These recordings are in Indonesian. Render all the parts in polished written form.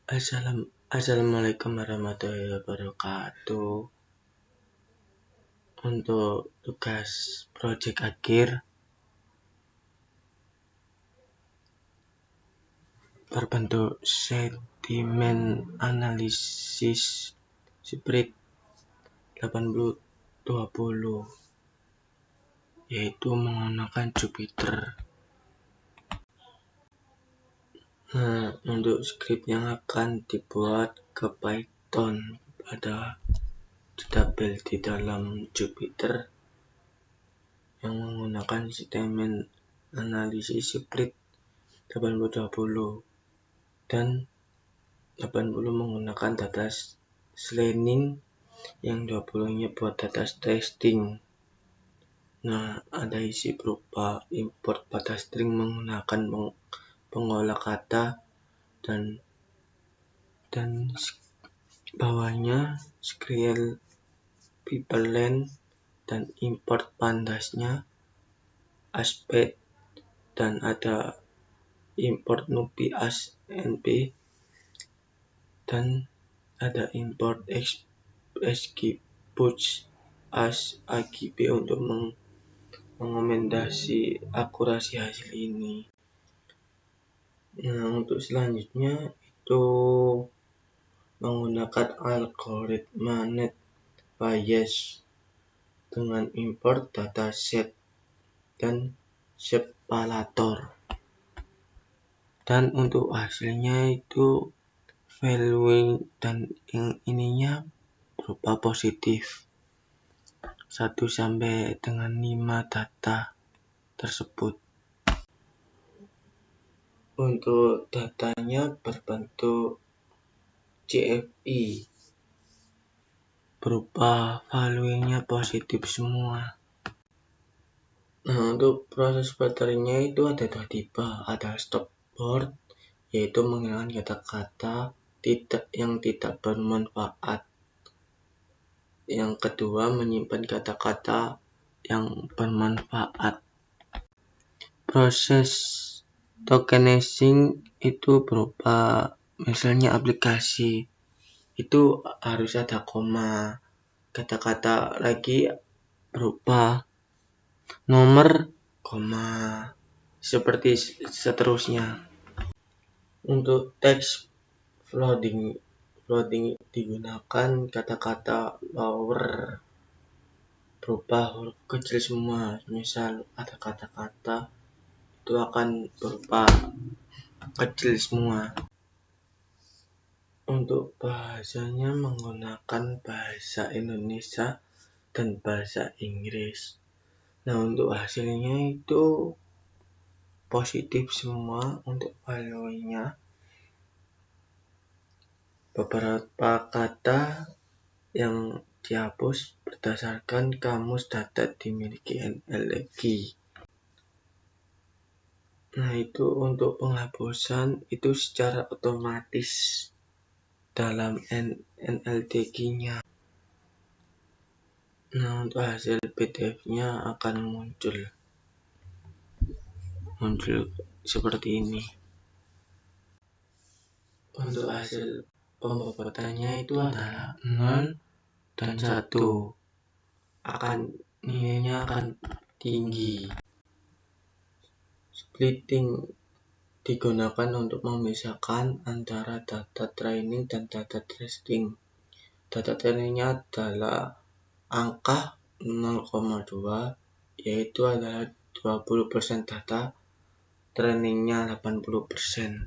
Assalamualaikum warahmatullahi wabarakatuh. Untuk tugas proyek akhir berbentuk sentimen analisis spread 80-20, yaitu menggunakan Jupyter. Nah, untuk script yang akan dibuat ke Python pada tabel di dalam Jupyter yang menggunakan sentimen analisis spread 80-20 dan 80 menggunakan data cleaning, yang 20-nya buat data testing. Nah, ada isi berupa import data string menggunakan pengolah kata dan bawahnya SQL pipeline dan import pandasnya aspect, dan ada import numpy as np, dan ada import xgboost as agb untuk mengomentasi akurasi hasil ini. Nah, untuk selanjutnya itu menggunakan algoritma net Bayes dengan import dataset dan separator. Dan untuk hasilnya itu value dan ininya berupa positif 1-5 data tersebut. Untuk datanya berbentuk CFI berupa value-nya positif semua. Nah, untuk proses filternya itu ada 2 tipe, ada stopboard yaitu menghilangkan kata-kata yang tidak bermanfaat. Yang kedua, menyimpan kata-kata yang bermanfaat. Proses tokenizing itu berupa misalnya aplikasi itu harus ada koma, kata-kata lagi berupa nomor, koma, seperti seterusnya. Untuk text flooding digunakan kata-kata lower berupa huruf kecil semua. Misal ada kata-kata itu akan berupa kecil semua. Untuk bahasanya menggunakan bahasa Indonesia dan bahasa Inggris. Nah, untuk hasilnya itu positif semua untuk value-nya. Beberapa kata yang dihapus berdasarkan kamus data dimiliki NLG. Nah, itu untuk penghapusan itu secara otomatis dalam NLTK-nya. Nah, untuk hasil PDF-nya akan muncul seperti ini. Untuk hasil pembobotannya itu adalah 0 dan 1. Nilainya akan tinggi. Splitting digunakan untuk memisahkan antara data training dan data testing. Data trainingnya adalah angka 0,2, yaitu adalah 20% data, trainingnya 80%.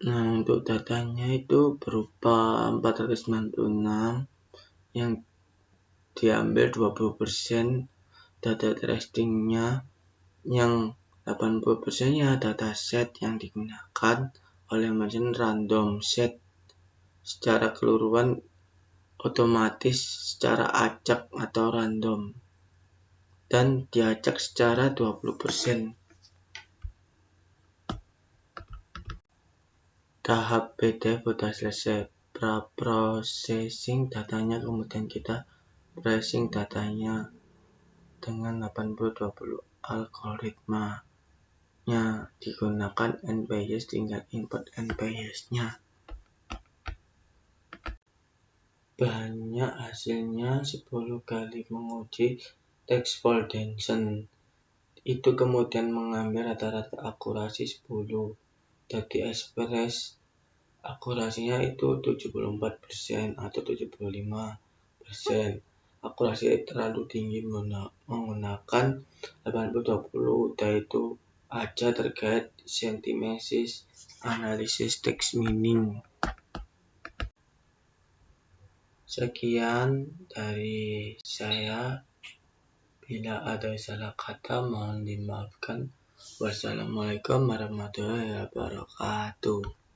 Nah, untuk datanya itu berupa 496 yang diambil 20%, data testingnya yang 80%-nya dataset yang digunakan oleh mesin random set secara keseluruhan otomatis secara acak atau random, dan diacak secara 20%. Tahap PDF sudah selesai. Processing datanya, kemudian kita pricing datanya dengan 80-20 algoritma. nya digunakan NPyEst, tinggal input NPyEst-nya. Banyak hasilnya 10 kali menguji text foldation. Itu kemudian mengambil rata-rata akurasi 10. Jadi express akurasinya itu 74% atau 75%. Akurasi terlalu tinggi menggunakan 80-20, yaitu aja terkait sentimesis analisis text meaning. Sekian dari saya. Bila ada salah kata mohon dimaafkan. Wassalamualaikum warahmatullahi wabarakatuh.